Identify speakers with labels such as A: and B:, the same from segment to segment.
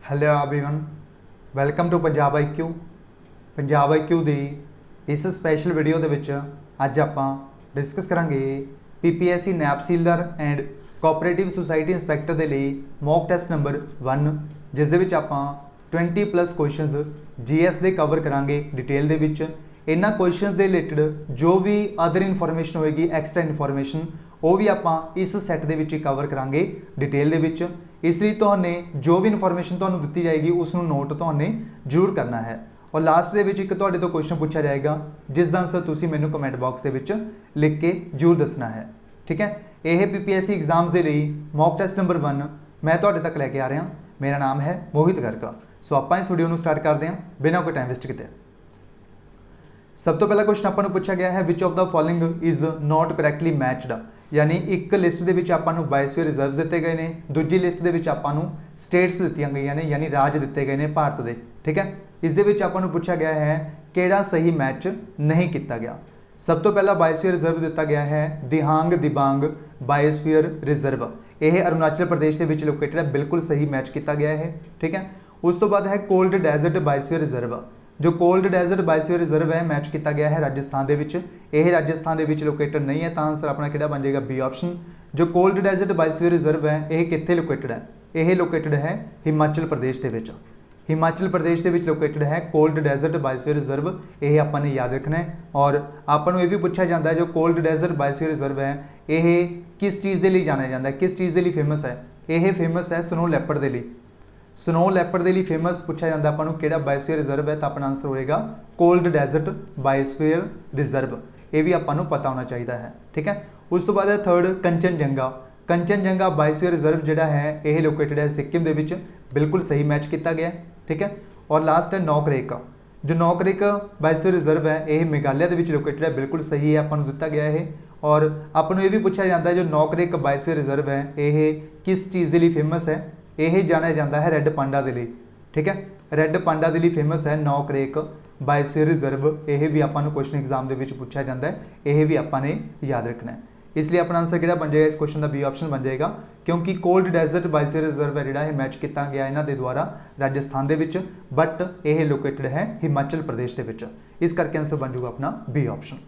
A: Hello everyone, welcome to Punjab IQ। Punjab IQ दी इस special video दे विच अज आपां डिस्कस करांगे PPSC नैब सीलर एंड कोऑपरेटिव सोसाइटी इंस्पैक्टर दे लई मॉक टेस्ट नंबर 1, जिस दे विच आपां 20+ क्वेश्चनस GS दे कवर करांगे डिटेल दे विच। इन्हां क्वेश्चनस दे रिलेटेड जो भी अदर इन्फॉर्मेशन होएगी, एक्सट्रा इन्फॉर्मेशन, वो भी आपां इस सैट दे विच कवर करांगे डिटेल दे विच। इसलिए तुहाने जो भी इन्फॉर्मेशन तुहानूं दित्ती जाएगी उसनूं नोट तुहाने जरूर करना है। और लास्ट दे विच एक तुहाडे तो क्वेश्चन पूछा जाएगा जिसका आंसर तुसीं मैनूं कमेंट बॉक्स दे विच लिख के जरूर दसना है। ठीक है, यह PPSC एग्जाम्स दे लई मॉक टेस्ट नंबर 1 मैं तुहाडे तक लैके आ रहा। मेरा नाम है मोहित गर्ग। सो आपां इस वीडियो नूं स्टार्ट करते हैं बिना कोई टाइम वेस्ट किए। सब तो पहला क्वेश्चन आपां नूं पूछा गया है which of the following is not correctly matched, यानी एक लिस्ट दे विच आपां नूं बायोस्फीयर रिजर्व्स दिते गए ने, दूजी लिस्ट दे विच आपां नूं स्टेट्स दित्तियां गईयां ने यानी राज दिते गए ने भारत दे। ठीक है, इस दे विच आपां नूं पूछा गया है किहड़ा सही मैच नहीं किया गया। सब तो पहला बायोस्फीयर रिजर्व दिता गया है दिहांग दिबांग बायोस्फीयर रिजर्व, यह अरुणाचल प्रदेश के विच लोकेटेड है, बिल्कुल सही मैच किया गया है। ठीक है, उस तो बाद है कोल्ड डेजर्ट बायोस्फीयर रिजर्व, जो कोल्ड डेजर्ट बायोस्फीयर रिजर्व है मैच किया गया है राजस्थान के विच, यह राजस्थान के विच लोकेटेड नहीं है, तो आंसर अपना किहड़ा बन जाएगा बी ऑप्शन। जो कोल्ड डेजर्ट बायोस्फीयर रिजर्व है यह कित्थे लोकेटेड है, यह लोकेटेड है हिमाचल प्रदेश के विच। हिमाचल प्रदेश के विच लोकेटेड है कोल्ड डेजर्ट बायोस्फीयर रिजर्व, यह आपने याद रखना है। और आपको यह भी पूछा जाता है जो कोल्ड डेजर्ट बायोस्फीयर रिजर्व है यह किस चीज़ के लिए जाना जाता है, किस चीज़ के लिए फेमस है, यह फेमस है स्नो लैपर्ड के लिए। स्नो लैपर्ड के लिए फेमस पूछा जाता है आपको किहड़ा बायोस्फीयर रिजर्व है, तो अपना आंसर होएगा कोल्ड डेजर्ट बायोस्फीयर रिजर्व, ये भी आपको पता होना चाहिए है। ठीक है, उस तो बाद है third Kanchenjunga. Kanchenjunga biosphere reserve जिहड़ा है यह लोकेटेड है सिक्किम के विच, बिल्कुल सही मैच किया गया। ठीक है, और लास्ट है नौकरेक। जो नौकरेक बायोस्फीयर रिजर्व है यह मेघालय के विच लोकेटेड है, बिल्कुल सही है, आपको दिता गया है। और आपको यह भी पूछा जाता है जो नौकरेक बायोस्फीयर रिजर्व है यह किस चीज़ के लिए फेमस है, यह जाना जाता है रेड पांडा के लिए। ठीक है, रेड पांडा के लिए फेमस है नौकरेक बायोस्फीयर रिजर्व, यह भी आपको क्वेश्चन एग्जाम के पूछा जाता है, यह भी आपने याद रखना है। इसलिए अपना आंसर किहड़ा बन जाएगा इस क्वेश्चन का बी ऑप्शन बन जाएगा, क्योंकि कोल्ड डेजर्ट बायोस्फीयर रिजर्व है जिहड़ा यह मैच किया गया इन्हां दे द्वारा राजस्थान के विच, बट यह लोकेटेड है हिमाचल प्रदेश के विच, इस करके आंसर बन जाऊगा अपना बी ऑप्शन।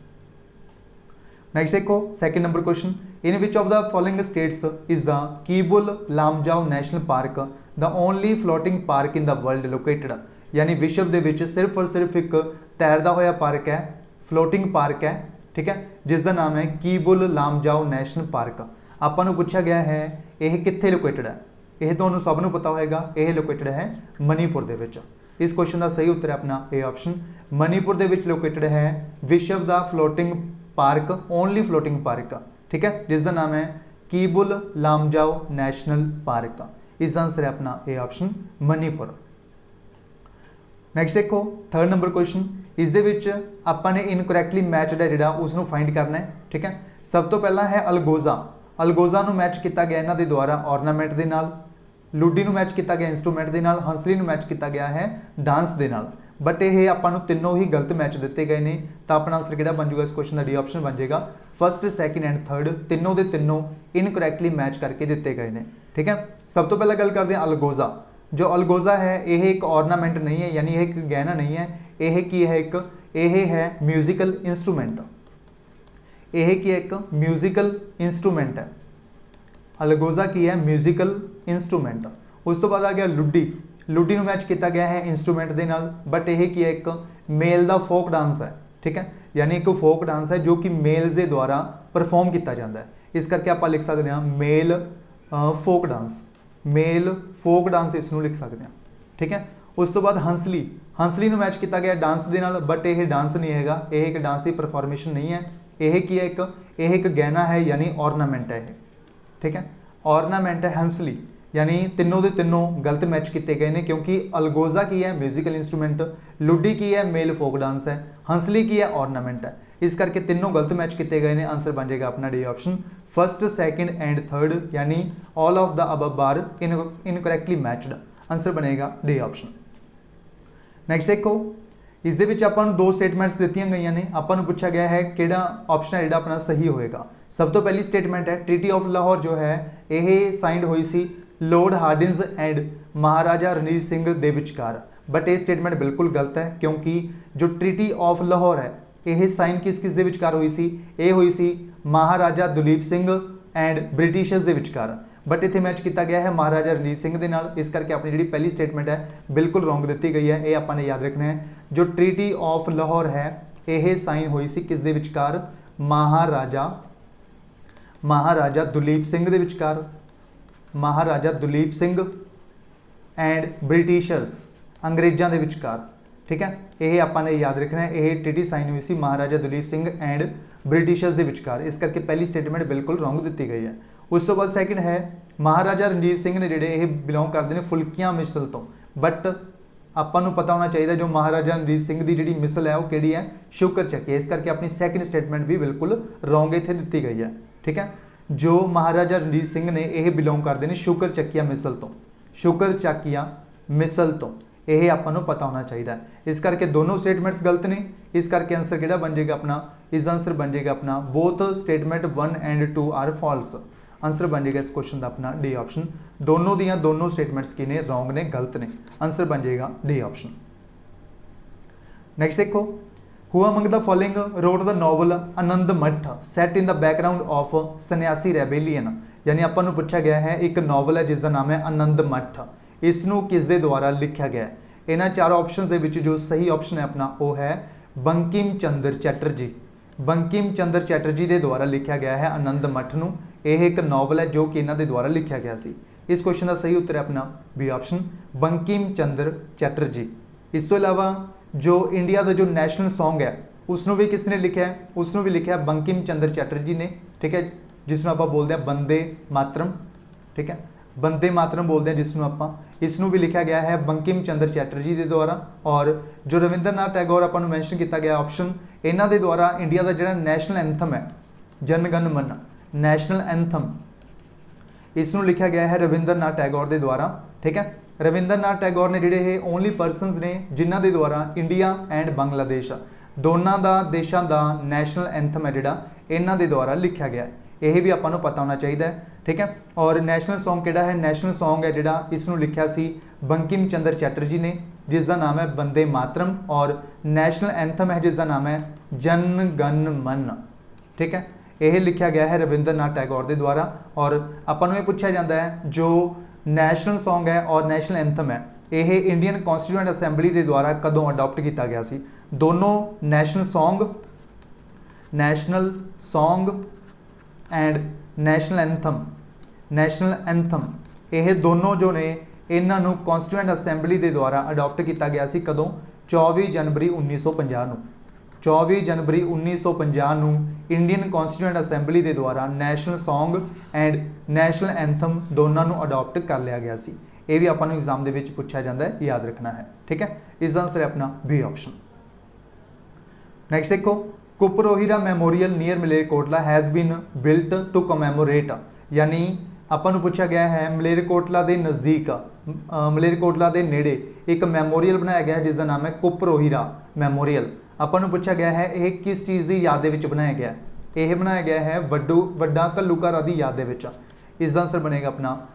A: नेक्स्ट देखो second number question, in which of the following states is the Keibul Lamjao national park the only floating park in the world located, यानी विश्व के विच सिर्फ और सिर्फ एक तैरदा होया पार्क है, फ्लोटिंग पार्क है। ठीक है, जिसका नाम है कीबुल लामजाओ नेशनल पार्क। आपको पूछा गया है यह कित्थे लोकेटेड है, यह तो सबनों पता होएगा, यह लोकेटेड है मणिपुर के विच। इस क्वेश्चन का सही उत्तर है अपना ए ऑप्शन, मणिपुर के विच लोकेटेड है विश्व का floating park, only floating park. ठीक है, जिसका नाम है कीबुल लामजाओ नेशनल पार्क, इसका आंसर है अपना ए ऑप्शन मणिपुर। नैक्सट देखो थर्ड नंबर क्वेश्चन, इस दे विच आपने इनकरैक्टली मैचड है जिहड़ा उसनूं फाइंड करना है। ठीक है, सब तो पहला है अलगोजा। अलगोजा नूं मैच किया गया इन्हां दे द्वारा ऑर्नामेंट दे नाल, लुडी नूं मैच किया गया इंस्ट्रूमेंट दे नाल, हंसली नूं मैच किया गया है डांस दे नाल, बट ये आपको तीनों ही गलत मैच दिते गए हैं, तो अपना आंसर किहड़ा बन जाएगा इस क्वेश्चन का डी ऑप्शन बन जाएगा फर्स्ट सैकेंड एंड थर्ड, तीनों के तीनों इनकरैक्टली मैच करके दिते गए हैं। ठीक है, सब तो पहला गल करते हैं अलगोजा। जो अलगोजा है यह एक ऑर्नामेंट नहीं है, यानी यह एक गहना नहीं है, यह की है एक यह है म्यूजिकल इंस्ट्रूमेंट, यह की एक म्यूजिकल इंस्ट्रूमेंट है। अलगोजा की है म्यूजिकल इंस्ट्रूमेंट। उस तो बाद आ गया लुडी। लुडी नूं मैच किया गया है इंस्ट्रूमेंट के नाल, बट यह की है एक मेल का फोक डांस है। ठीक है, यानी एक फोक डांस है जो कि मेल्स के द्वारा परफॉर्म किया जाता है, इस करके आप लिख सकते हैं male folk dance, male folk dance इसनूं लिख सकते हैं। ठीक है, उस तो बाद हंसली। हंसली नूं मैच किया गया डांस के नाल, बट यह डांस नहीं है, यह एक डांस की परफॉर्मेशन नहीं है, यह की है एक गहना है यानी ऑर्नामेंट है। ठीक है, ऑर्नामेंट है हंसली, यानी तीनों के तीनों गलत मैच किए गए हैं, क्योंकि अलगोजा की है म्यूजिकल इंस्ट्रूमेंट, लुडी की है मेल फोक डांस है, हंसली की है ऑर्नामेंट है, इस करके तीनों गलत मैच किए गए हैं। आंसर बन जाएगा अपना D option first second and third, यानी all of the above are incorrectly matched, answer बनेगा डी ऑप्शन। नैक्सट देखो इस दे विच आपां नूं दो स्टेटमेंट्स दित्तियां गईयां ने, आपां नूं पूछा गया है किहड़ा ऑप्शन है जिहड़ा अपना सही होएगा। सब तो पहली स्टेटमेंट है ट्रीटी ऑफ लाहौर जो है यह साइंड हुई सी lord Hardinge and Maharaja Ranjit Singh दे विचकार। बट ये स्टेटमेंट बिल्कुल गलत है, क्योंकि जो ट्रीटी ऑफ लाहौर है यह साइन किस किस दे विचकार हुई सी? ये हुई सी महाराजा दुलीप सिंह एंड ब्रिटिशर्स दे विचकार। बट इत्थे मैच किया गया है महाराजा रणजीत सिंह दे नाल, इस करके अपनी जी पहली स्टेटमेंट है बिल्कुल रॉन्ग दी गई है। ये आपने याद रखना है, जो ट्रीटी ऑफ लाहौर है यह साइन हुई सी किस दे विचकार? महाराजा दुलीप सिंह दे विचकार, महाराजा दुलीप सिंह एंड ब्रिटिशर्स अंग्रेज़ों के विचकार। ठीक है, यह आपने याद रखना है, यह ट्रीटी साइन हुई सी महाराजा दुलीप सिंह एंड ब्रिटिशर्स के विचकार। इस करके पहली स्टेटमेंट बिल्कुल रॉन्ग दी गई है। उस तो बाद सैकेंड है महाराजा रणजीत सिंह ने जिहड़े बिलोंग करते हैं फुल्कियां मिसल तो। बट आपां नूं पता होना चाहिए जो महाराजा रणजीत सिंह की जिहड़ी मिसल है वो किहड़ी है? शुकर चक्की। इस करके अपनी सैकेंड स्टेटमेंट भी बिल्कुल रॉन्ग इत्थे दी गई है। ठीक है, जो महाराजा रणजीत सिंह ने यह बिलोंग करते हैं शुकर चक्किया मिसल तो, शुकर चाकिया मिसल तो, यह आपां नूं पता होना चाहिए। इस करके दोनों स्टेटमेंट्स गलत ने, इस करके आंसर किहड़ा बन जाएगा अपना? इस आंसर बन जाएगा अपना both statement 1 and 2 are false. Answer बन जाएगा इस क्वेश्चन का अपना डी ऑप्शन। दोनों दियां दोनों स्टेटमेंट्स की ने रॉन्ग ने, गलत ने। आंसर बन जाएगा डी ऑप्शन। नेक्स्ट देखो, who among the following wrote the novel Anand Math set in the background of Sannyasi rebellion. यानी आपां नूं पूछा गया है एक नॉवल है जिसका नाम है आनंद मठ, इसनूं किस दे द्वारा लिखा गया है? इन्हां चार ऑप्शनस दे विच जो सही ऑप्शन है अपना वो है बंकिम चंद्र चैटर्जी। बंकिम चंद्र चैटर्जी के द्वारा लिखा गया है आनंद मठ नूं। यह एक नॉवल है जो कि इन्हां दे द्वारा लिखा गया सी। इस क्वेश्चन का सही उत्तर है अपना बी ऑप्शन बंकिम चंद्र चैटर्जी। इस तो इलावा जो इंडिया का जो नैशनल सॉन्ग है उसनों भी किसने लिखा है? उसनों भी लिखा है बंकिम चंद्र चैटर्जी ने। ठीक है, जिसनों आप बोलते हैं बंदे मातरम। ठीक है, बंदे मातरम बोलते हैं जिसनों आप, इसनों भी लिखा गया है बंकिम चंद्र चैटर्जी के द्वारा। और जो रविंद्रनाथ टैगोर अपन मैंशन किया गया ऑप्शन, इन्हों के द्वारा इंडिया का जो नैशनल एंथम है जन गण मन नैशनल एंथम, इसनों लिखा गया है रविंद्रनाथ टैगोर के द्वारा। ठीक है, रविंद्रनाथ टैगोर ने जिहड़े ओनली परसनस ने जिन्हां दे द्वारा इंडिया एंड बांग्लादेश दोनों का देशों का नैशनल एंथम है जिहड़ा इन्हां दे द्वारा लिखा गया है। यह भी आपां नूं पता होना चाहिए। ठीक है, और नैशनल सॉन्ग किहड़ा है? नैशनल सॉन्ग है जिहड़ा इसनूं लिखिया सी बंकिम चंद्र चैटर्जी ने, जिसका नाम है बंदे मातरम। और नैशनल एंथम है जिसका नाम है जन गण मन। ठीक है, यह लिखा गया है रविंद्रनाथ टैगोर के द्वारा। और आपां नूं ये पूछा जाता है जो नैशनल सॉन्ग है और नैशनल एंथम है यह इंडियन कॉन्स्टिट्यूएंट असैंबली के द्वारा कदों अडॉप्ट किया गया सी? दोनों national song and national anthem यह दोनों जो ने इन्हों कॉन्स्टिट्यूएंट असैंबली के द्वारा अडॉप्ट किया गया सी कदों? 24 जनवरी 1950 24 जनवरी 1950 इंडियन कॉन्स्टिट्यूएंट असैंबली के द्वारा national song and national anthem दोनों को अडॉप्ट कर लिया गया सी। ये भी आपां नूं एग्जाम दे विच पूछा जाता है, याद रखना है। ठीक है, इसका आंसर है अपना बी ऑप्शन। नेक्स्ट देखो, Kuprohira memorial near Malerkotla has been built to commemorate. यानी आपां नूं पूछा गया है मलेरकोटला के नज़दीक मलेरकोटला के नेड़े एक मैमोरियल बनाया गया है जिसका नाम है कुपरोहिरा मैमोरियल। आपां नूं पूछा गया है यह किस चीज़ की याद दे विच बनाया गया? यह बनाया गया है वड्डा घल्लूघारा की याद दे विच। इसका आंसर बनेगा अपना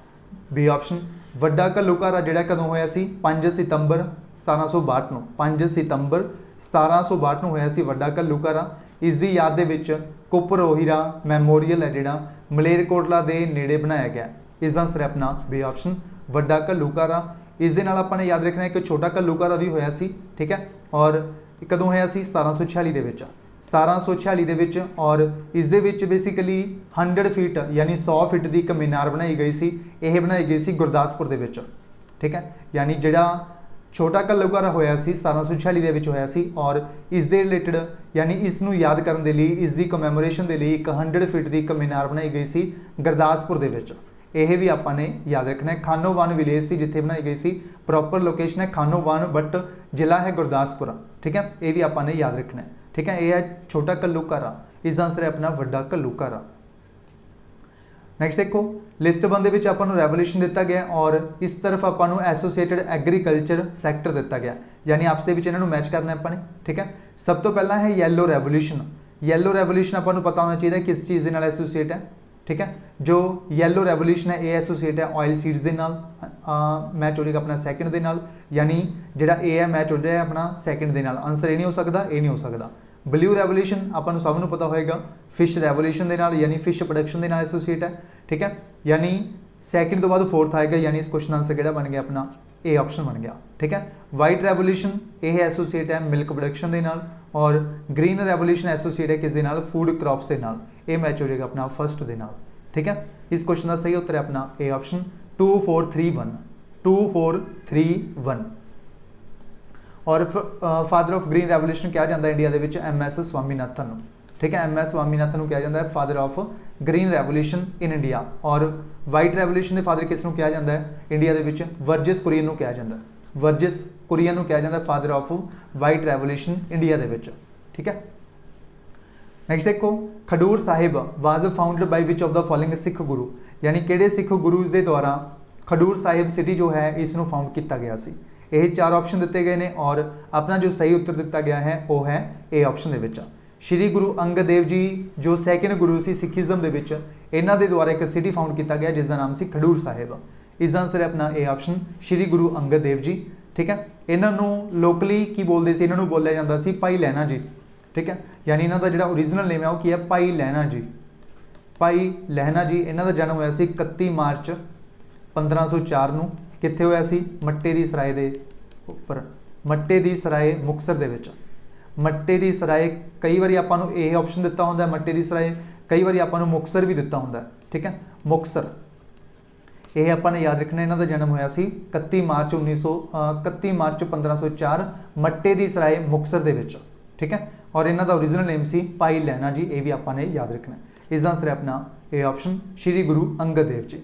A: बी ऑप्शन वड्डा घल्लूघारा जिहड़ा कदों होया सी? 5 सितंबर 1762 नूं। 5 सितंबर 1762 नूं होया सी वड्डा घल्लूघारा। इसकी याद दे विच कुपरोहिरा मैमोरियल है जिहड़ा मलेरकोटला के नेड़े बनाया गया। इसका आंसर है अपना बी ऑप्शन वड्डा घल्लूघारा। इस दे नाल आपां ने याद रखना है कि छोटा घल्लूघारा भी होया सी। ठीक है, और कदों होया सी? 1746 दे विच। 1746 दे विच। और इस दे विच बेसिकली 100 फीट यानी 100 फीट की एक मीनार बनाई गई सी। यह बनाई गई सी गुरदासपुर दे विच। ठीक है, यानी जिहड़ा छोटा घल्लूघारा होया सी 1746 दे विच होया सी। और इस दे रिलेटेड यानी इसनूं याद करन दे लई इसकी कमैमोरेशन के लिए एक 100 फीट की एक मीनार बनाई गई सी गुरदासपुर दे विच। यह भी आपां ने याद रखना है। खानोवान विलेज से जिथे बनाई गई सी, प्रॉपर लोकेशन है खानोवान बट जिला है गुरदासपुर। ठीक है, ये भी आपां ने याद रखना है। ठीक है, यह है छोटा घल्लूघारा। इसका आंसर है अपना वड्डा घल्लूघारा। नैक्सट देखो, लिस्ट 1 के आपां नूं रेवोल्यूशन दिता गया और इस तरफ आपां नूं एसोसीएटेड एग्रीकल्चर सैक्टर दिता गया, यानी आपस दे विच इन्हां नूं मैच करना है आपां ने। ठीक है, सब तो पहला है येलो रेवोल्यूशन। येलो रेवोल्यूशन आपां नूं पता होना चाहिए किस चीज़ के नाल एसोसीएट है? ठीक है। जो येलो रेवोल्यूशन है ये एसोसीएट है ऑयल सीड्स के नाल, मैच हो जाएगा अपना सैकेंड के नाल, यानी जिहड़ा ए है मैच हो जाए अपना सैकेंड के नाल। आंसर ये नहीं हो सकता, ये नहीं हो सकता। ब्लू रेवोल्यूशन आपां नूं सब नूं पता होएगा फिश रेवोल्यूशन के नाल, यानी फिश प्रोडक्शन के नाल एसोसीएट है, ठीक है। यानी सैकेंड तो बाद फोर्थ आएगा, यानी इस क्वेश्चन आंसर किहड़ा बन गया अपना ए ऑप्शन बन गया, ठीक है। वाइट रेवोल्यूशन ये एसोसीएट है मिल्क प्रोडक्शन के नाल, और ग्रीन रेवोल्यूशन एसोसीएट है किस दे नाल, फूड क्रॉप्स के नाल। ये मैच हो जाएगा अपना फर्स्ट के नाल, ठीक है। इस क्वेश्चन का सही उत्तर है अपना ए ऑप्शन 2431, 2431। और फादर ऑफ ग्रीन रेवोल्यूशन कहा जाता है इंडिया के विच MS स्वामीनाथन, ठीक है। MS स्वामीनाथन को कहा जाता है father of green revolution in India. और वाइट रेवोल्यूशन के फादर किस कहा जाता है इंडिया के विच, वर्जिस कुरियन को कहा जाता है, वर्जिस कुरियन को कहा जाता है father of white revolution India के विच, ठीक है। नैक्सट देखो, Khadoor Sahib was founded by which of the following Sikh गुरु, यानी किहड़े सिख गुरुज के द्वारा खडूर साहिब सिटी जो है इसनों फाउंड किया गया सी। ये 4 ऑप्शन दिते गए हैं और अपना जो सही उत्तर दिता गया है वह है ए ऑप्शन के विच। श्री गुरु अंगद देव जी जो सैकेंड गुरु सी सिखिज़म के विच, इन्हां दे द्वारा एक सिटी फाउंड किया गया जिसका नाम सी खडूर साहिब। इसका आंसर है अपना ए ऑप्शन श्री गुरु अंगद देव जी, ठीक है। इन्हों लोकली की बोलते सी, इन्हों बोलिया जाता सी भाई लैना जी, ठीक है। यानी इन्हों का जो ओरिजिनल नेम है वो की है भाई लैना जी, भाई लैना जी। इन्हों का जन्म होया सी 31 मार्च 1504 नूं, कित्थे होया सी, मट्टे दी सराय दे उपर, मट्टे दी सराय मुक्तसर दे विच। मट्टे दी सराय कई बार आपां नूं ये ऑप्शन दिता हुंदा है मट्टे दी सराय, कई बार आपां नूं मुक्तसर भी दिता हुंदा है, ठीक है। मुक्तसर ये आपां ने याद रखना, इन्हां दा जन्म होया सी 31 मार्च 1504 मट्टे दी सराय मुक्तसर दे विच, ठीक है। और इन्हां दा ओरिजिनल नेम सी भाई लैना जी, ये भी आपां ने याद रखना। इसका आंसर है अपना A option Shri Guru Angad Dev ji.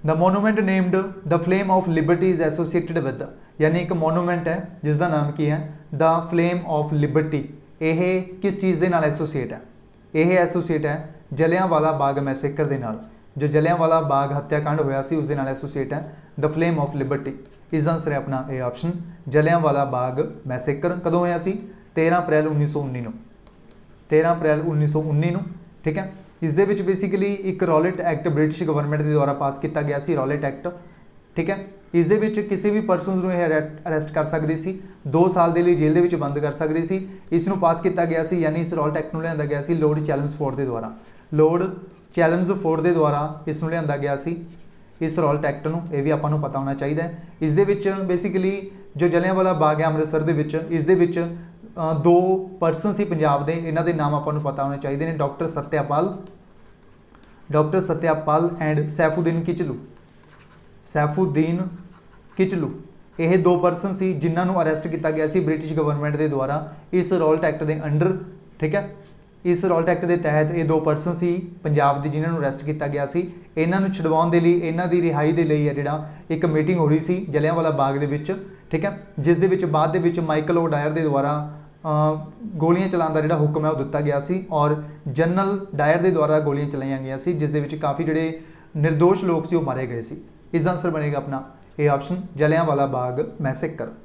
A: The monument named the flame of liberty is associated with, यानी एक मोनूमेंट है जिसका नाम की है द फ्लेम ऑफ लिबर्टी। यह किस चीज़ के नाल एसोसीएट है, यह एसोसीएट है जलियांवाला बाग मैसेकर के नाल। जो जलियांवाला बाग हत्याकांड होया सी उसके नाल एसोसीएट है द फ्लेम ऑफ लिबर्टी। इसका आंसर है अपना A option Jallianwala Bagh massacre. कदों होया सी, 13 अप्रैल 1919 नूं, 13 अप्रैल 1919 नूं, ठीक है। इस दे विच बेसिकली एक रॉलेट एक्ट ब्रिटिश गवर्नमेंट के द्वारा पास किया गया सी, रॉलेट एक्ट, ठीक है। इस दे विच किसी भी परसन को अरेस्ट कर सकती सी, 2 साल के लिए जेल के बंद कर सकती सी। इसनों पास किया गया सी, यानी इस रॉलेट एक्ट को लिया गया सी लॉर्ड चैलम्सफोर्ड के द्वारा, लॉर्ड चैलम्सफोर्ड के द्वारा इसनों लिया गया सी, इस रॉलेट एक्ट नूं। ये भी आपां नूं पता होना चाहिए। इस दे विच बेसिकली जो जलियांवाला बाग है अमृतसर दे विच, इस दे विच 2 परसन सी पंजाब दे, इन्हां दे नाम आपां नूं पता होने चाहिए ने, डॉक्टर सत्यापाल एंड सैफुद्दीन किचलू, सैफुद्दीन किचलू। यह 2 परसन सी जिन्होंने अरेस्ट किया गया सी ब्रिटिश गवर्नमेंट के द्वारा इस रॉलेट एक्ट के अंडर, ठीक है। इस रॉलेट एक्ट के तहत ये 2 परसन सी पंजाब के जिन्होंने अरेस्ट किया गया सी। इन्हों छुड़वाउण दे लई, इन्हां दी रिहाई के लिए है जिहड़ा एक मीटिंग हो रही सी जलियांवाला बाग दे विच, ठीक है। जिस दे विच बाद दे विच माइकल ओ डायर के द्वारा गोलियां चलाने का जिहड़ा हुक्म है वो दिता गया सी और जनरल डायर के द्वारा गोलियां चलाईयां गई सी, जिस दे विच काफ़ी जिहड़े निर्दोष लोग सी वो मारे गए सी। इसका आंसर बनेगा अपना A option Jallianwala Bagh massacre.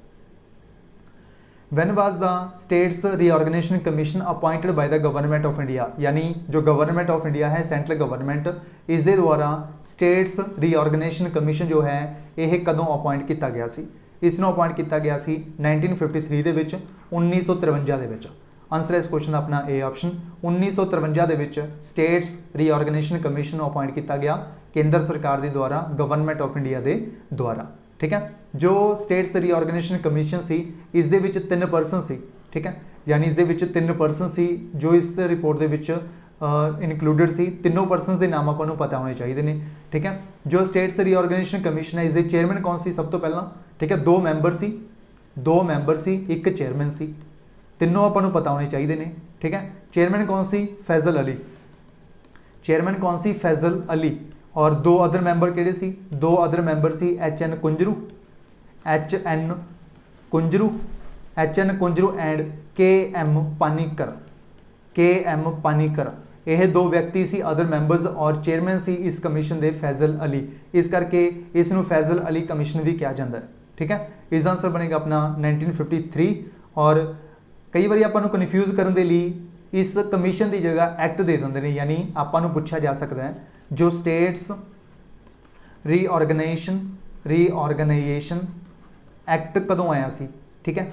A: When was the states reorganisation commission appointed by the government of India, यानी जो गवर्नमेंट ऑफ इंडिया है सेंट्रल गवर्नमेंट, इस दे द्वारा स्टेट्स रीऑर्गेनाइजेशन कमीशन जो है यह कदों अपॉइंट किया गया सी। इसनों अपॉइंट किया गया सी 1953 दे विच, 1953 दे विच। आंसर है इस क्वेश्चन अपना ए ऑप्शन 1953 दे which states reorganisation commission appoint किया गया केंद्र सरकार के द्वारा, गवर्नमेंट ऑफ इंडिया के द्वारा, ठीक है। जो स्टेट्स रीऑर्गेनाइजेशन कमीशन सी इस दे विच 3 परसन सी, ठीक है। यानी इस दे विच 3 परसन सी जो इस रिपोर्ट के विच इनकलूडिड सी। तीनों परसन के नाम आपको पता होने चाहिए ने, ठीक है। जो स्टेट्स रीऑर्गेनाइजेशन कमीशन है इसके चेयरमैन कौन सी, सब तो पहला, ठीक है। 2 मैंबर सी, 2 मैंबर सी, एक चेयरमैन सी, तीनों आपको पता होने चाहिए ने, ठीक है। चेयरमैन कौन सी, फैजल अली, चेयरमैन कौन सी, फैजल अली। और 2 अदर मैंबर किहड़े सी, 2 अदर मैंबर सी HN Kunzru, HN Kunzru and KM Panikkar. यह 2 व्यक्ति सी अदर मैंबर्स और चेयरमैन सी इस कमीशन के फैजल अली, इस करके इसनों फैजल अली कमीशन भी कहा जाता है, ठीक है। इसका आंसर बनेगा अपना 1953। और कई बार आपको कन्फ्यूज़ करने के लिए इस कमीशन की जगह एक्ट दे देंगे ने, यानी आपां नूं पुछा जा सकता है जो स्टेट्स रीऑर्गेनाइजेशन एक्ट कदों आया सी, ठीक है।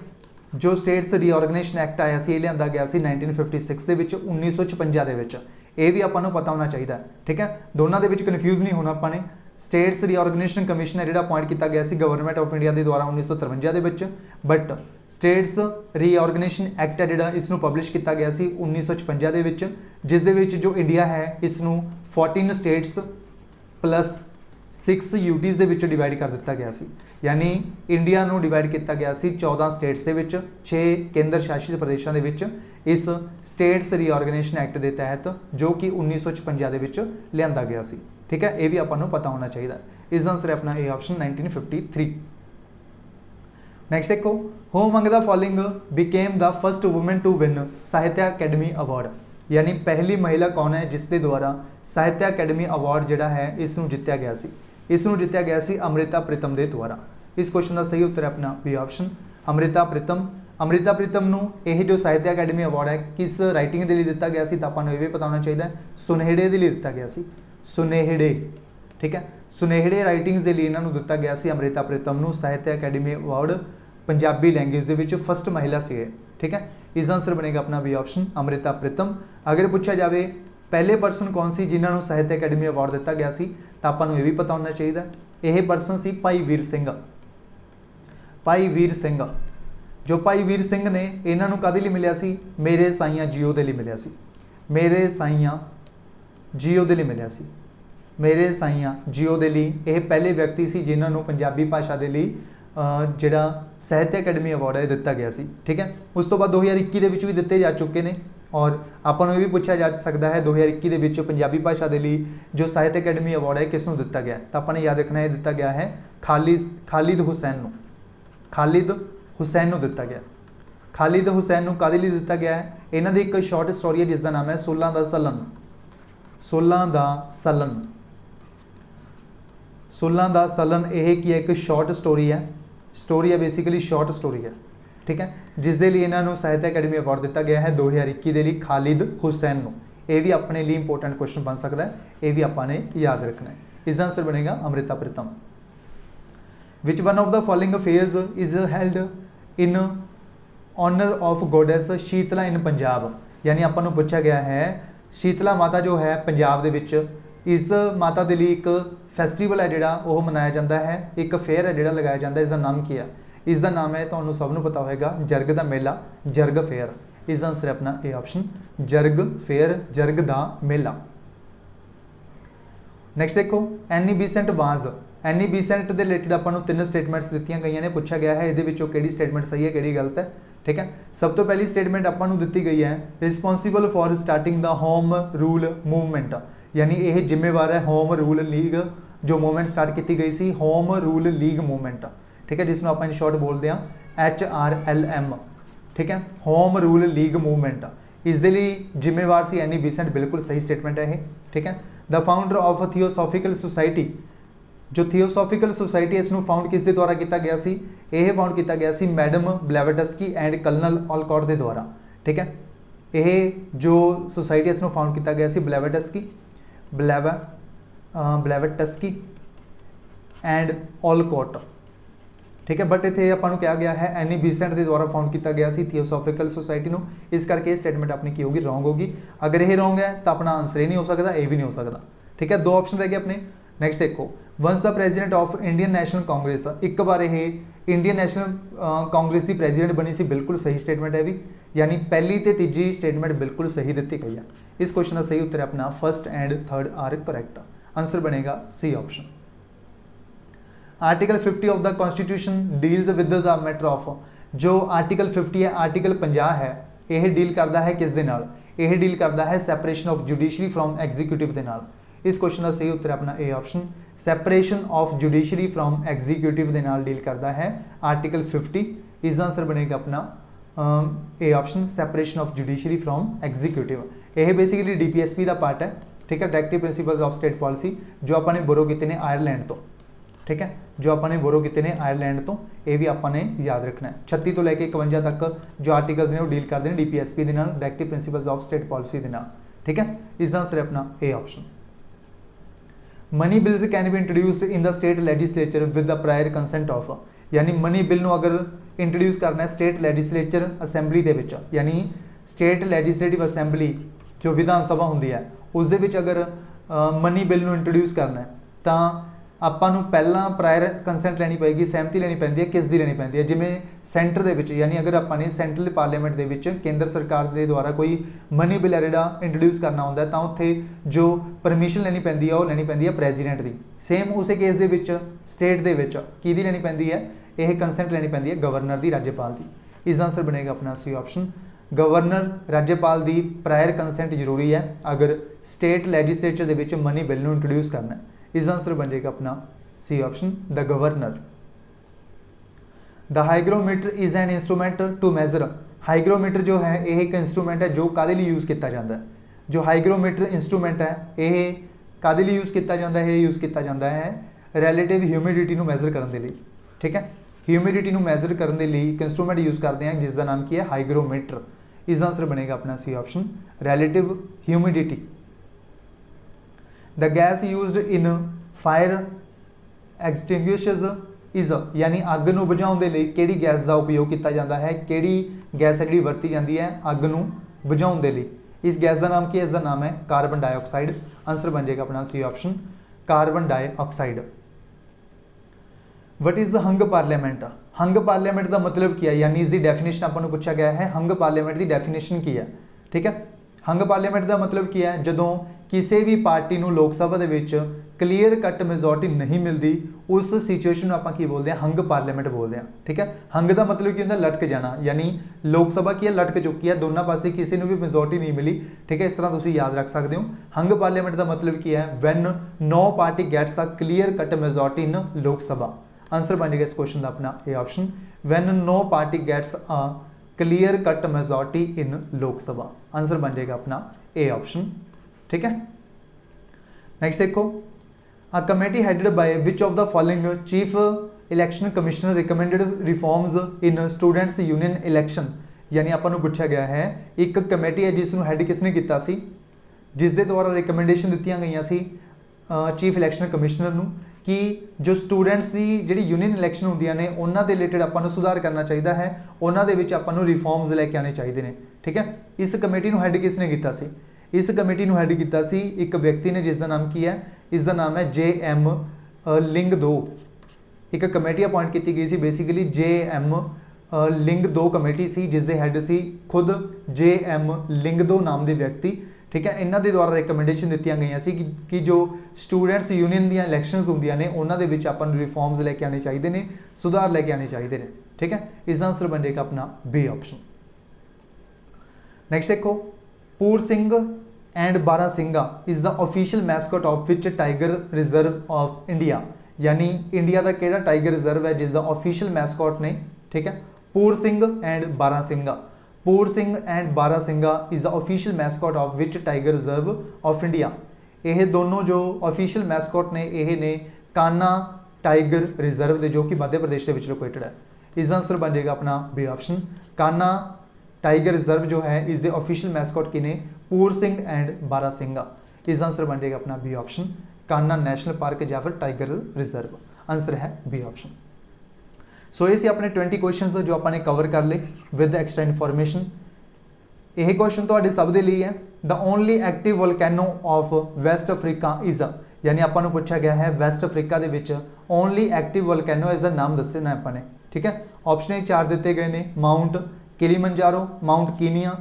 A: जो स्टेट्स रीऑर्गेनाइजेशन एक्ट आया सी, लिया गया सी 1956 के 1956 के, यह भी आपां नूं पता होना चाहिए, ठीक है। दोनों के कन्फ्यूज़ नहीं होना आपां ने। स्टेट्स रीऑर्गेनाइजेशन कमीशन है जिहड़ा अपॉइंट किया गया सी गवर्नमेंट ऑफ इंडिया के द्वारा 1953 के, बट स्टेट्स रीऑर्गेनाइजेशन एक्ट है जिहड़ा इसनूं पब्लिश किया गया सी 1956 के, जिस दे विच जो इंडिया है इसनूं 14 स्टेट्स प्लस 6 यूटीज़ दे विच डिवाइड कर दिता गया सी, यानी इंडिया नूं डिवाइड किया गया सी 14 स्टेट्स दे विच, 6 केंद्र शासित प्रदेशों के विच इस स्टेट्स रीऑर्गेनाइजेशन एक्ट के तहत जो कि 1956 के विच लिआंदा गया सी, ठीक है। ये भी आपां नूं पता होना चाहिए। इसका आंसर है अपना ए ऑप्शन 1953। नैक्सट देखो, who among the following became the first women to win Sahitya Akademi award, यानी पहली महिला कौन है जिसके द्वारा साहित्य अकैडमी अवार्ड जिहड़ा है इसनूं जित्या गया सी। इसनूं जित्या गया सी अमृता प्रीतम के द्वारा। इस क्वेश्चन का सही उत्तर है अपना बी ऑप्शन अमृता प्रीतम। अमृता प्रीतम नूं यह जो साहित्य अकैडमी अवार्ड है किस राइटिंग के लिए दिता गया सी, तो आपां नूं यह भी पता होना चाहिए, सुनहेड़े के लिए दिता गया सी, सुनहेड़े, ठीक है। सुनहेड़े राइटिंग्स के लिए इन्होंने दिता गया सी अमृता प्रीतम नूं साहित्य अकैडमी अवार्ड पंजाबी लैंग्वेज के विच फर्स्ट महिला से, ठीक है। इसका आंसर बनेगा अपना बी ऑप्शन अमृता प्रीतम। अगर पूछा जाए पहले परसन कौन सी जिन्होंने साहित्य अकैडमी अवार्ड दिता गया सी, तो आपां नूं यह भी पता होना चाहिए, यह परसन सी भाई वीर सिंह। भाई वीर सिंह, जो भाई वीर सिंह ने इन्हों कदे लिए मिलिया सी, मेरे साइयां जियो के लिए मिलिया सी, मेरे साइयां जियो के लिए मिलिया सी, मेरे साइयां जियो के लिए यह पहले व्यक्ति सी जिन्होंने पंजाबी भाषा के लिए जिहड़ा साहित्य अकैडमी अवार्ड है दिता गया सी, ठीक है। उस तो बाद 2021 के भी दिते जा चुके हैं, और आपां नूं यह भी पूछा जा सकता है 2021 के विच पंजाबी भाषा के लिए जो साहित्य अकैडमी अवार्ड है किसनूं दिता गया, तो आपां ने याद रखना है दिता गया है खालिद हुसैन नूं, खालिद हुसैन नूं दिता गया। खालिद हुसैन नूं काहदे लई दिता गया है, इन्हां दी एक शॉर्ट स्टोरी है जिसका नाम है 16 दा सलन। 16 दा सलन, 16 दा सलन यह की एक शॉर्ट स्टोरी है बेसिकली शॉर्ट स्टोरी है, ठीक है, जिसके लिए इन्होंने साहित्य अकैडमी अवार्ड दिता गया है 2021 के लिए खालिद हुसैन नूं। यह भी अपने लिए इंपोर्टेंट क्वेश्चन बन सकता है, यह भी आपने याद रखना है। इसका आंसर बनेगा Amrita Pritam. Which one of the following fairs is held in honour of goddess Sheetala in Punjab, यानी आपां नूं पूछा गया है शीतला माता जो है पंजाब दे विच इस माता के लिए एक फैसटीवल है जिहड़ा वह मनाया जाता है, एक फेयर है जिहड़ा लगाया जाता है, इसका नाम की है, इसका नाम है तुहानूं सबनूं पता होएगा जरग दा मेला, जरग फेयर। इसका आंसर है अपना A option Jarag fair, Jarag दा मेला। नैक्सट देखो, any Besant was, any Besant के रिलेटेड आपां नूं 3 स्टेटमेंट्स दित्तियां गईयां ने, पूछा गया है ये किहड़ी स्टेटमेंट सही है किहड़ी गलत है, ठीक है। सब तो पहली स्टेटमेंट आपां नूं दित्ती गई है responsible for starting the home rule movement, यानी यह जिम्मेवार है होम रूल लीग जो मूवमेंट स्टार्ट की गई सी, होम रूल लीग मूवमेंट, ठीक है, जिसमें आप इन शॉर्ट बोलते हैं HRLM, ठीक है, होम रूल लीग मूवमेंट। इसके लिए जिम्मेवार सी एनी बीसेंट, बिल्कुल सही स्टेटमेंट है ये, ठीक है। The founder of theosophical society, जो थियोसॉफिकल सोसाइटी इसनूं फाउंड किस दे द्वारा किया गया सी, यह फाउंड किया गया सी मैडम ब्लैवेटस्की एंड कर्नल ऑलकॉट के द्वारा, ठीक है। यह जो सोसाइटी इसनूं फाउंड किया गया सी ब्लैवेटस्की एंड ऑलकॉट, ठीक है, बट इत्थे आपां नूं कहा गया है एनी बीसेंट के द्वारा फाउंड किया गया सी थियोसॉफिकल सोसाइटी नूं, इस करके स्टेटमेंट अपनी की होगी रॉन्ग होगी। अगर यह रॉन्ग है तो अपना आंसर ही नहीं हो सकता, ये भी नहीं हो सकता, ठीक है। 2 ऑप्शन रह गए अपने। नैक्सट देखो, once the president of Indian National Congress, एक बार यह इंडियन नैशनल कांग्रेस की प्रेजिडेंट बनी सी, बिल्कुल सही स्टेटमेंट है भी, यानी पहली तो तीजी स्टेटमेंट बिल्कुल सही दी गई है। इस क्वेश्चन का सही उत्तर है अपना first and third are correct, answer बनेगा C option. Article 50 of the constitution deals with the matter of, जो आर्टिकल 50 है, आर्टिकल 50 है, यह डील करता है किस दे नाल, यह डील करता है separation of judiciary from executive के नाल। इस क्वेश्चन का सही उत्तर है अपना A option, separation of judiciary from executive के नाल डील करता है आर्टिकल 50। इसका आंसर बनेगा अपना A option, separation of judiciary from executive. यह बेसिकली DPSP का पार्ट है, ठीक है, directive principles of state policy, जो आपने बोरो किए हैं आयरलैंड तो, ठीक है, जो आपने बोरो किए ने आयरलैंड तो, ये भी आपने याद रखना है। 36 तो लैके 51 तक जो आर्टिकल्स ने वो डील करते हैं DPSP के नाल, directive principles of state policy के नाल, ठीक है। इसका आंसर है अपना A option. Money bills can be introduced in the state legislature with the prior consent of, यानी मनी बिल अगर इंट्रोड्यूस करना है स्टेट लैजिस्लेचर असैंबली के विच, यानी स्टेट लैजिस्लेटिव असैंबली जो विधान सभा होंदी है उस दे विच अगर मनी बिल इंट्रोड्यूस करना है तो ਆਪਾਂ ਨੂੰ ਪਹਿਲਾਂ ਪ੍ਰਾਇਰ ਕੰਸੈਂਟ ਲੈਣੀ ਪਏਗੀ, ਸਹਿਮਤੀ ਲੈਣੀ ਪੈਂਦੀ ਹੈ। ਕਿਸ ਦੀ ਲੈਣੀ ਪੈਂਦੀ ਹੈ? ਜਿਵੇਂ ਸੈਂਟਰ ਦੇ ਵਿੱਚ, ਯਾਨੀ ਅਗਰ ਆਪਾਂ ਨੇ ਸੈਂਟਰਲ ਪਾਰਲੀਮੈਂਟ ਦੇ ਵਿੱਚ ਕੇਂਦਰ ਸਰਕਾਰ ਦੇ ਦੁਆਰਾ ਕੋਈ ਮਨੀ ਬਿੱਲ ਹੈ ਜਿਹੜਾ ਇੰਟਰੋਡਿਊਸ ਕਰਨਾ ਹੁੰਦਾ ਤਾਂ ਉੱਥੇ ਜੋ ਪਰਮਿਸ਼ਨ ਲੈਣੀ ਪੈਂਦੀ ਹੈ ਉਹ ਲੈਣੀ ਪੈਂਦੀ ਹੈ ਪ੍ਰੈਜ਼ੀਡੈਂਟ ਦੀ। ਸੇਮ ਉਸੇ ਕੇਸ ਦੇ ਵਿੱਚ ਸਟੇਟ ਦੇ ਵਿੱਚ ਕਿਹਦੀ ਲੈਣੀ ਪੈਂਦੀ ਹੈ? ਇਹ ਕੰਸੈਂਟ ਲੈਣੀ ਪੈਂਦੀ ਹੈ ਗਵਰਨਰ ਦੀ, ਰਾਜਪਾਲ ਦੀ। ਇਸ ਦਾ ਆਂਸਰ ਬਣੇਗਾ ਆਪਣਾ ਸੀ ਆਪਸ਼ਨ, ਗਵਰਨਰ ਰਾਜਪਾਲ ਦੀ ਪ੍ਰਾਇਰ ਕੰਸੈਂਟ ਜ਼ਰੂਰੀ ਹੈ ਅਗਰ ਸਟੇਟ ਲੈਜਿਸਲੇਚਰ ਦੇ ਵਿੱਚ ਮਨੀ ਬਿੱਲ ਨੂੰ ਇੰਟਰੋਡਿਊਸ करना है। इसका आंसर बन जाएगा अपना C option, the governor. The hygrometer is an instrument to measure, hygrometer जो है यह एक इंस्ट्रूमेंट है जो कादे लिए यूज़ किया जाता है। जो हाइग्रोमीटर इंस्ट्रूमेंट है यह कादे लिए यूज़ किया जाता है? यूज़ किया जाता है रैलेटिव ह्यूमिडिटी को मैजर करने के लिए, ठीक है। ह्यूमिडिटी को मैजर करने के लिए एक इंस्ट्रूमेंट यूज़ करते हैं जिसका नाम की है हाइग्रोमीटर। इसका आंसर बनेगा अपना C option, relative humidity. The gas used in fire extinguishers is, यानी अग नूं बुझाउण दे लई किहड़ी गैस का उपयोग किया जाता है? किहड़ी गैस है जिहड़ी वरती जाती है अग नूं बुझाउण दे लई? इस गैस का नाम की है? इसका नाम है कार्बन डाइऑक्साइड। आंसर बन जाएगा अपना C option, carbon dioxide. What is the hung parliament, hung parliament का मतलब की है, यानी इसकी डेफिनेशन आपको पूछा गया है हंग पार्लीमेंट की डेफिनेशन की है, ठीक है। हंग पार्लीमेंट का मतलब की है जदों किसी भी पार्टी नूं लोक सभा दे विच क्लीयर कट मेजोरिटी नहीं मिलती उस सिचुएशन में आपां की बोलते हैं? हंग पार्लीमेंट बोलते हैं, ठीक है। हंग का मतलब की होंदा? लटक जाना, यानी लोक सभा की है लटक चुकी है, दोनों पासे किसी नूं भी मेजोरिटी नहीं मिली, ठीक है। इस तरह तुसीं याद रख सकते हो। हंग पार्लीमेंट का मतलब की है when no party gets a clear cut majority in Lok Sabha. Answer बन जाएगा इस क्वेश्चन का अपना A option, when no party gets a clear cut majority in Lok Sabha. Answer बन जाएगा अपना ए ऑप्शन, ठीक है। नेक्स्ट देखो, a committee headed by which of the following chief election commissioner recommended reforms in students union election, यानी आपां नूं पूछा गया है एक कमेटी है जिसनूं हैड किसने किया सी, जिस दे द्वारा रिकमेंडेशन दित्तियां गईयां सी चीफ इलैक्शन कमिश्नर नूं कि जो स्टूडेंट्स की जिहड़ी यूनियन इलैक्शन होंदियां ने उन्हां दे रिलेटेड आपां नूं सुधार करना चाहिए है, उन्हां दे विच आपां नूं रिफॉर्म्स लैके आने चाहिए ने, ठीक है। इस कमेटी नूं हैड किसने किया सी? इस कमेटी नूं हैड किया सी एक व्यक्ति ने जिसका नाम की है, इसका नाम है JM लिंगदो। एक कमेटी अपॉइंट की गई सी बेसिकली JM लिंगदो कमेटी सी, जिस दे हैड सी खुद JM लिंगदो नाम के व्यक्ति, ठीक है। इन्हां दे द्वारा रिकमेंडेशन दित्तियां गईयां सी कि जो स्टूडेंट्स यूनियन दीयां इलैक्शनस होंदियां ने उन्हां दे विच आपां नूं रिफॉर्म्स लैके आने चाहिए ने, सुधार लैके आने चाहिए ने, ठीक है। इसका आंसर बन जाएगा अपना बी ऑप्शन। नेक्स्ट देखो, पूर Singh and barasingha is the official mascot of which tiger reserve of India, यानी इंडिया का केड़ा टाइगर रिजर्व है जिसका ऑफिशियल मैस्कॉट ने, ठीक है। पूर सिंह एंड बारासिंगा, पूर Singh and barasingha is the official mascot of which tiger reserve of India. ये दोनों जो ऑफिशियल मैस्कॉट ने ये ने कान्हा टाइगर रिजर्व के, जो कि मध्य प्रदेश के लोकेटेड है। इसका आंसर बन जाएगा अपना B option, Kanha tiger reserve जो है इसके ऑफिशियल मैस्कॉट की ने पूर सिंह एंड बारासिंगा। इसका आंसर बन जाएगा अपना B option, Kanha National Park या फिर टाइगर रिजर्व। आंसर है बी ऑप्शन। सो ये अपने 20 क्वेश्चन जो आपने कवर कर ले विद एक्सट्रा इन्फॉर्मेशन। यह क्वेश्चन तो सब के लिए है। The only active volcano of West Africa is, यानी आपको पूछा गया है वैस्ट अफ्रीका के ओनली एक्टिव वोल्केनो इसका नाम दसना आपने, ठीक है। ऑप्शन 4 दिते गए हैं, Mount Kilimanjaro, Mount Kenya,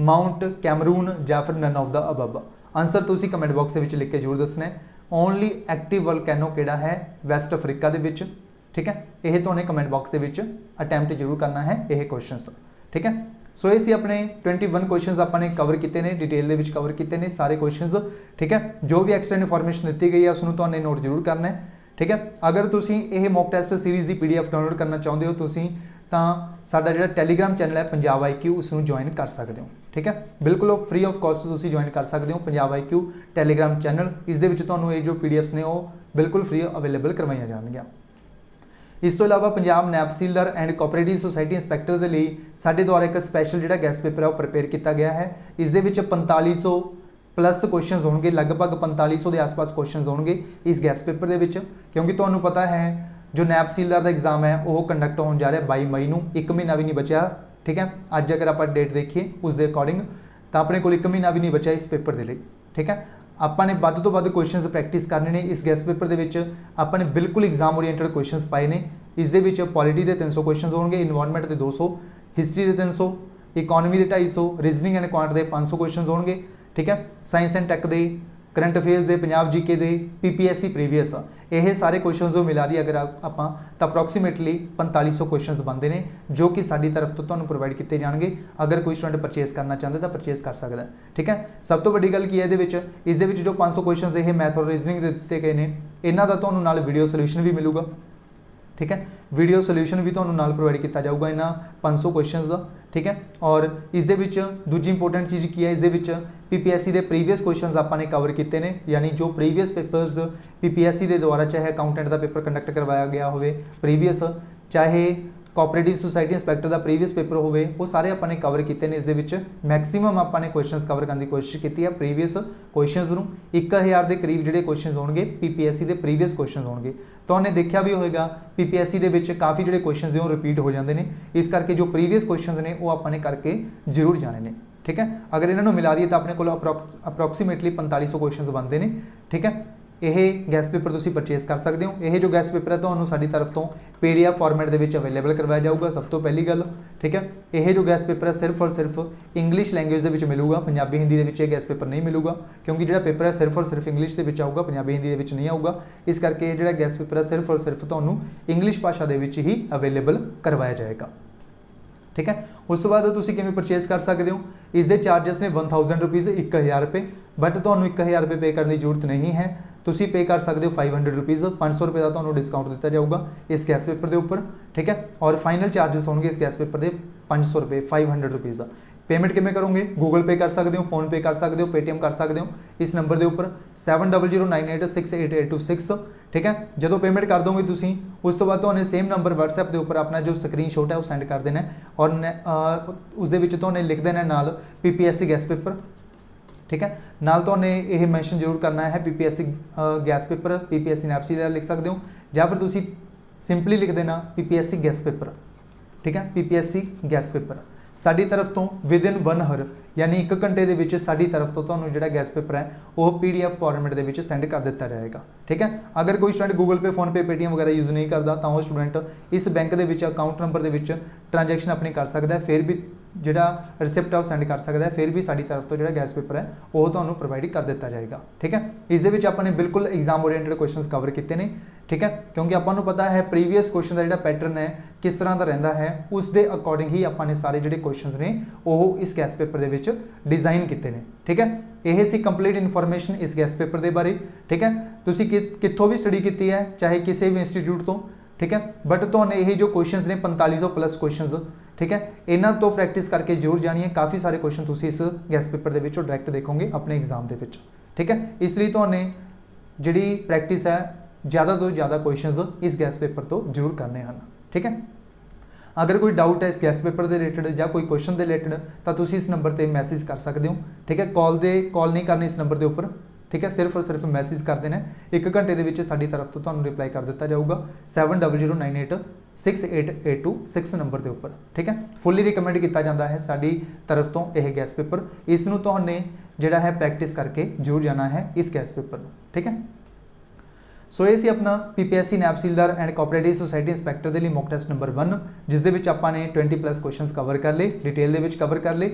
A: Mount Cameroon या फिर none of the above. Answer तुसी कमेंट बॉक्स में लिख के जरूर दसना है। ओनली एक्टिव वोल्केनो किहड़ा है वैस्ट अफ्रीका दे विच, ठीक है। यह तो उन्हें कमेंट बॉक्स के अटैम्प्ट जरूर करना है यह क्वेश्चन, ठीक है। सो ये अपने 21 क्वेश्चन आपने कवर किए हैं, डिटेल के कवर किए हैं सारे क्वेश्चन, ठीक है। जो भी एक्सट्रा इन्फॉर्मेशन दी गई है उसको तो नोट जरूर करना है, ठीक है। अगर तुम यह मॉक टेस्ट सीरीज़ की PDF डाउनलोड करना चाहते हो तुम ਤਾਂ ਸਾਡਾ ਜਿਹੜਾ ਟੈਲੀਗ੍ਰਾਮ ਚੈਨਲ ਹੈ ਪੰਜਾਬ IQ ਉਸ ਨੂੰ ਜੁਆਇਨ ਕਰ ਸਕਦੇ ਹੋ। ठीक है, बिल्कुल फ्री ऑफ कॉस्ट तुसीं ज्वाइन कर सकते हो पंजाब IQ टैलीग्राम चैनल। इस दे विच तुहानूं ये जो PDFs ने वो बिल्कुल फ्री अवेलेबल करवाईयां जाणगीआं। इस तो इलावा पंजाब नैब सीलर एंड कोऑपरेटिव सोसाइटी इंस्पैक्टर के लिए साडे द्वारा एक स्पैशल जिहड़ा गैस पेपर है वो प्रिपेयर किया गया है। इस दे विच 4500 प्लस क्वेश्चन होंगे, लगभग 4500 के आस-पास क्वेश्चन होंगे इस गैस पेपर के विच, क्योंकि तुहानूं पता है जो नैब सीलर का एग्जाम है वो कंडक्ट होने जा रहा है 22 मई नूं, 1 महीना भी नहीं बचा। ठीक है, अज अगर आप डेट देखिए उस दे अकॉर्डिंग तो अपने को 1 महीना भी नहीं बचा इस पेपर के लिए। ठीक है, आपने वध तो वध क्वेश्चन प्रैक्टिस करने ने। इस गैस पेपर के विच आपने बिल्कुल एग्जाम ओरिएंटेड क्वेश्चन पाए ने। इस दे विच पॉलिटी के 300 क्वेश्चन होंगे, इन्वायरमेंट के 200, हिस्टरी के 300, इकोनॉमी के 250, रीजनिंग एंड क्वांट के 500 क्वेश्चन होंगे। ठीक है, साइंस एंड टैक के, करंट अफेयर्स के, पंजाब GK के, PPSC प्रीवियस, ये सारे क्वेश्चन जो मिला दी अगर आप तो अप्रोक्सीमेटली 4500 क्वेश्चन बनते हैं जो कि साडी तरफ तो तुहानूं प्रोवाइड किए जाएंगे। अगर कोई स्टूडेंट परचेज करना चाहता तो परचेज कर सकता है। ठीक है, सब तो वड्डी गल की है इस दे विच जो 500 क्वेश्चन ये मैथ और रीजनिंग दे दिते गए हैं, इन्हां दा तुहानूं नाल वीडियो सोल्यूशन भी मिलूगा। ठीक है, वीडियो सोल्यूशन भी तुहानूं नाल प्रोवाइड किया जाऊगा इन्हां 500 क्वेश्चन का। ठीक है, और इस दे विच दूजी इंपोर्टेंट चीज़ की है, इस दे विच PPSC के प्रीवियस क्वेश्चन आपने कवर किए हैं, यानी जो प्रीवियस पेपर्स PPSC के द्वारा चाहे अकाउंटेंट का पेपर कंडक्ट करवाया गया हो प्रीवियस, चाहे कोऑपरेटिव सोसाइटी इंस्पैक्टर का प्रीवियस पेपर हो, वो सारे आपने कवर किए हैं। इस दे विच मैक्सीमम आपने क्वेश्चन कवर करने की कोशिश की है। प्रीवियस क्वेश्चनस नूं 1000 के करीब जोड़े क्वेश्चन होंगे PPSC के प्रीवियस क्वेश्चन होंगे। तो उन्हें देखा भी होगा PPSC के विच काफ़ी जोड़े क्वेश्चन हैं वो रिपीट हो जाते हैं, इस करके जो प्रीवियस क्वेश्चन ने वो आपने करके जरूर जाने ने। ठीक है, अगर इन्होंने मिला दिए तो अपने को अप्रोक्सीमेटली 4500 क्वेश्चन बनते हैं। ठीक है, यह गैस पेपर तुसीं परचेज कर सकते हो। यह जो गैस पेपर है तुहानूं साडी तरफ तो PDF फॉर्मेट दे विच अवेलेबल करवाया जाऊगा, सब तो पहली गल। ठीक है, यह जो गैस पेपर है सिर्फ और सिर्फ इंग्लिश लैंग्वेज दे विच मिलूगा, पंजाबी हिंदी दे विच यह गैस पेपर नहीं मिलूगा, क्योंकि जो पेपर है सिर्फ और सिर्फ इंग्लिश दे विच आऊगा, पंजाबी हिंदी दे विच नहीं आऊगा। इस करके जो गैस पेपर है सिर्फ और सिर्फ तुहानूं इंग्लिश भाषा दे विच ही अवेलेबल करवाया जाएगा। ठीक है, उस तो बाद तुसीं किवें परचेज कर सकते हो। इस दे चार्जिस ने 1000 रुपीज़, 1000 रुपये, बट तुहानूं 1000 रुपये पे करने की जरूरत नहीं है। तुसीं पे कर सकते हो 500 रुपीज़, 500 रुपये का तुहानूं डिस्काउंट दिता जाऊगा इस गैस पेपर के उपर। ठीक है, और फाइनल चार्जिस होंगे इस गैस पेपर के 500 रुपये, 500 रुपीज़। पेमेंट किमें करोगे? गूगल पे कर सकते हो, फोन पे कर सकते हो, पेटीएम कर सकते हो इस नंबर के उपर 7009868826। ठीक है, जो पेमेंट कर दोगे तुसीं उस तो बाद तुहानूं सेम नंबर WhatsApp के उपर अपना जो स्क्रीनशॉट है वो सेंड कर देना और उस दे विच तुहानूं लिख देना नाल PPSC गैस पेपर। ठीक है, नाल तुहानूं यह मैंशन जरूर करना है PPSC गैस पेपर, PPSC नैब सीलर लिख सकते हो, या फिर तुसीं सिंपली लिख देना PPSC गैस पेपर। ठीक है, PPSC गैस पेपर साडी तरफ तो विदिन 1 आवर यानी 1 घंटे के विच साडी तरफ तो तुहानूं जिहड़ा गैस पेपर है वो PDF फॉर्मेट के सेंड कर दिता जाएगा। ठीक है, अगर कोई स्टूडेंट गूगल पे, फोन पे, पेटीएम वगैरह यूज़ नहीं करता तो वो स्टूडेंट इस बैंक के अकाउंट नंबर के ट्रांजैक्शन अपनी कर सकता है, फिर भी जिहड़ा रिसिप्ट है वो सेंड कर सकता है, फिर भी साडी तरफ तो जिहड़ा गैस पेपर है वो तुहानूं प्रोवाइड कर दिता जाएगा। ठीक है, इस दे विच आपने बिल्कुल एग्जाम ओरिएंटेड क्वेश्चन कवर किए हैं। ठीक है, क्योंकि आपको पता है प्रीवियस क्वेश्चन का जिहड़ा पैटर्न है किस तरह का रहिंदा है, उस दे अकॉर्डिंग ही आपने सारे जिहड़े क्वेश्चन ने वो इस गैस पेपर के विच डिज़ाइन किए हैं। ठीक है, यह सी कंप्लीट इन्फॉर्मेशन इस गैस पेपर के बारे। ठीक है, तुसीं कित्थों भी स्टडी की है, चाहे किसी भी इंस्टीट्यूट तो। ठीक है, बट तुहानूं ये जो क्वेश्चन ने 4500 प्लस क्वेश्चन, ठीक है, इन्हां तो प्रैक्टिस करके जरूर जानी है। काफ़ी सारे क्वेश्चन तुसीं इस गैस पेपर के विचों डायरैक्ट देखोगे अपने एग्जाम के विच। ठीक है, इसलिए तुहानूं जिहड़ी प्रैक्टिस है ज़्यादा तो ज़्यादा क्वेश्चन इस गैस पेपर तो जरूर करने हैं। ठीक है, अगर कोई डाउट है इस गैस पेपर के रिलेटेड या कोई क्वेश्चन के रिलेटेड तो तुसीं इस नंबर पर मैसेज कर सकते हो। ठीक है, कॉल नहीं करनी इस नंबर के उपर। ठीक है, सिर्फ और सिर्फ मैसेज कर देना, 1 घंटे के साडी तरफ तो तुहानूं रिप्लाई कर दिता जाऊगा 7009868826 नंबर के उपर। ठीक है, फुली रिकमेंड किया जाता है साडी तरफ तो यह गैस पेपर। इसनूं तुहानूं जिहड़ा है प्रैक्टिस करके जरूर जाना है इस गैस पेपर में। ठीक है, सो ये सी अपना PPSC नैब सीलर एंड कोऑपरेटिव सोसाइटी इंस्पैक्टर के लिए मॉक टेस्ट नंबर 1, जिस दे विच आपने 20 प्लस क्वेश्चन कवर कर ले, डिटेल दे विच कवर कर ले।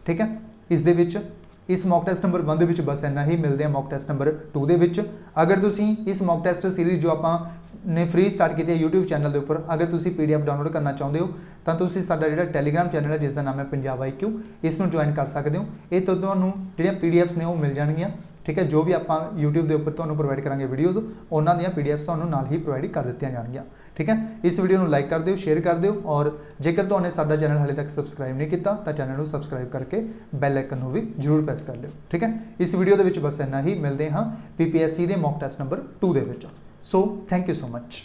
A: ठीक है, इस दे विच इस मॉक टेस्ट नंबर 1 के बस इन्ना ही मिलते हैं मॉक टेस्ट नंबर 2 के विच। अगर तुसीं इस मॉक टेस्ट सीरीज़ जो आपने फ्री स्टार्ट की है YouTube चैनल के उपर, अगर तुसीं PDF डाउनलोड करना चाहते हो तो तुसीं साडा जिहड़ा टैलीग्राम चैनल है जिसका नाम है पंजाब IQ, इसनूं ज्वाइन कर सकते हो। ये तो तुहानूं जिहड़ियां PDFs ने वो मिल जाणगियां। ठीक है, जो भी आप YouTube के उपर तुहानूं प्रोवाइड करांगे वीडियोज़, उन्हां दीयां PDFs तुहानूं नाल ही प्रोवाइड कर दित्तियां जाणगियां। ठीक है। इस वीडियो को लाइक कर दिओ, शेयर कर दिओ और जेकर तुहाने साडा चैनल हाले तक सबसक्राइब नहीं किया तो चैनल को सबसक्राइब करके बैल आइकन को भी जरूर प्रेस कर लिओ, ठीक है। इस वीडियो के बस इन्ना ही, मिलते हाँ PPSC के mock test number 2 so thank you so much.